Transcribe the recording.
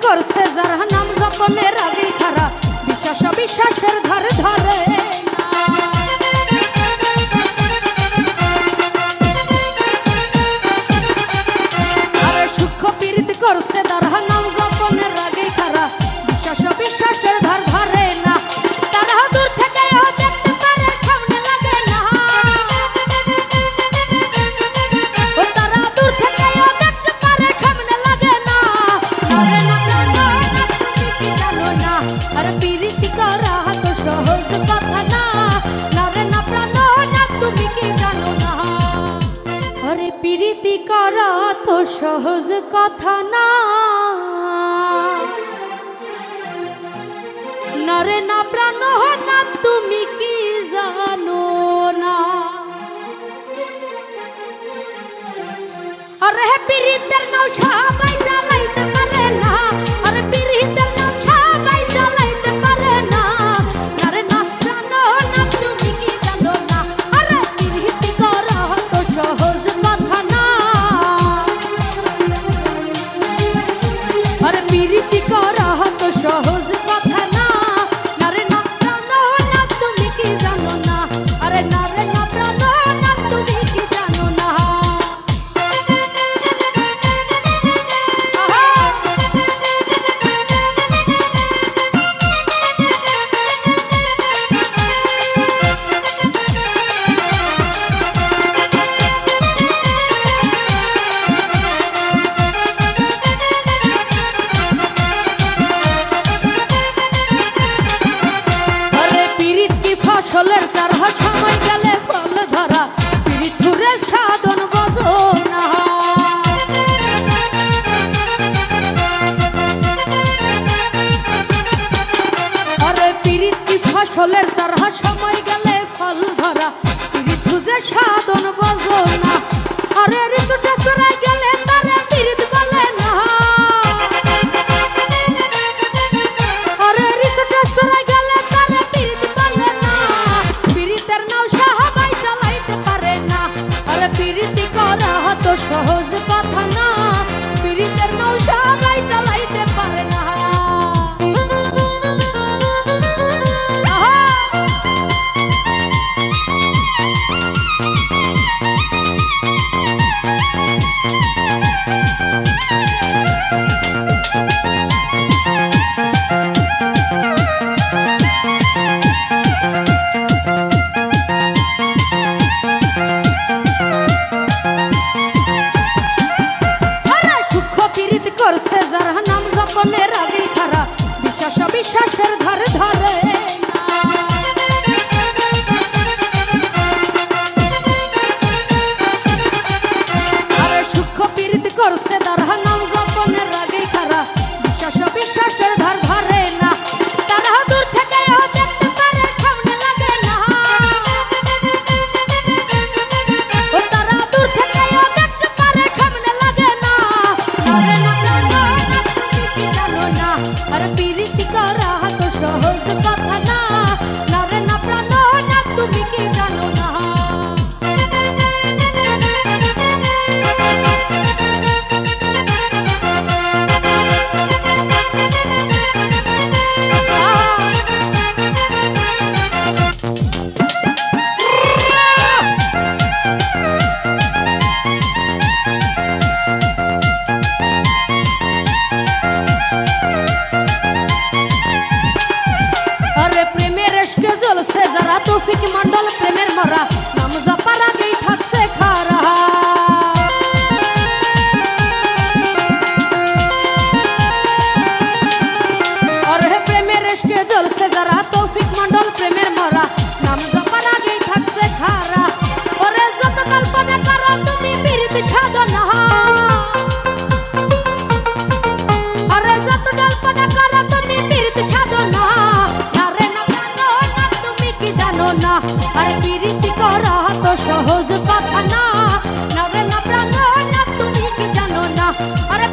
করছে যার নাম জপনের আগেই খারা বিশ্বাস অবিশ্বাসের ধার ধরে আরে সূক্ষ্ম পীড়িত করছে যার নাম জপনের আগেই খারা বিশ্বাস অবিশ্বাসের ধার ধরে না তারা দূর থেকে দেখতে পারে সামনে লাগে না ও তারা দূর থেকে দেখতে পারে সামনে লাগে না নারে না জানো না তুমি কি জানো না আরে পীড়িতি করা তো সহজ কথা না নারে না জানো না তুমি কি জানো না আরে পীড়িতি করা তো সহজ কথা না নারে না প্রাণ না তুমি কি জানো না আরে পীড়িতের নাও সবাই চালাইতে পারে না আরে পীড়িতের নাও সবাই চালাইতে পারে না নারে না প্রাণ না তুমি কি জানো না আরে পীড়িতি করা তো সহজ কথা না আরে পীড়িতি করা তো সহজ কথা না নারে না প্রাণ না তুমি কি জানো না আরে নারে না প্রাণ না তুমি কি জানো না ফসলের চারা সময় গেলে ফল ধরা পীড়িত ঘুরে সাধন বজো না আরে পীড়িত কি ফসলের চারা সময় গেলে ফল ধরা পীড়িত খুঁজে সাধন বজো না আরে ঋতুটা চড়ে গেলে তারে পীড়িত বলে না আরে ঋতুটা চড়ে গেলে তারে পীড়িত বলে না পীড়িতের নাও সবাই চালাইতে পারে না আরে পীড়িতি করা তো সহজ কথা না পীড়িতের নাও সবাই চালাইতে পারে না করছে যার নাম জপনের আগেই খারা বিশ্বাস অবিশ্বাসের ধার ধরে না আরে সূক্ষ্ম পীড়িত করছে যার নাম জপনের আগেই খারা বিশ্বাস অবিশ্বাসের ধার ধরে না তারা দূর থেকে দেখতে পারে সামনে লাগে না ও তারা দূর থেকে দেখতে পারে সামনে লাগে না নারে না আরে পীড়িতি করা তো সহজ কথা না নারে না প্রাণ না তুমি কি জানো না চলছে যারা তৌফিক মন্ডল প্রেমের মরা নাম জপার আগেই থাকছে খারা আরে প্রেমের রেশকে জ্বলছে যারা তৌফিক মন্ডল প্রেমের মরা নাম জপার আগেই থাকছে খারা ওরে যত কল্পনা করো তুমি পীড়িত খাদো না আরে যত কল্পনা করো তুমি পীড়িত খাদো না না আরে পীড়িতি করা তো সহজ কথা না নারে না প্রাণ না তুমি কি জানো না আরে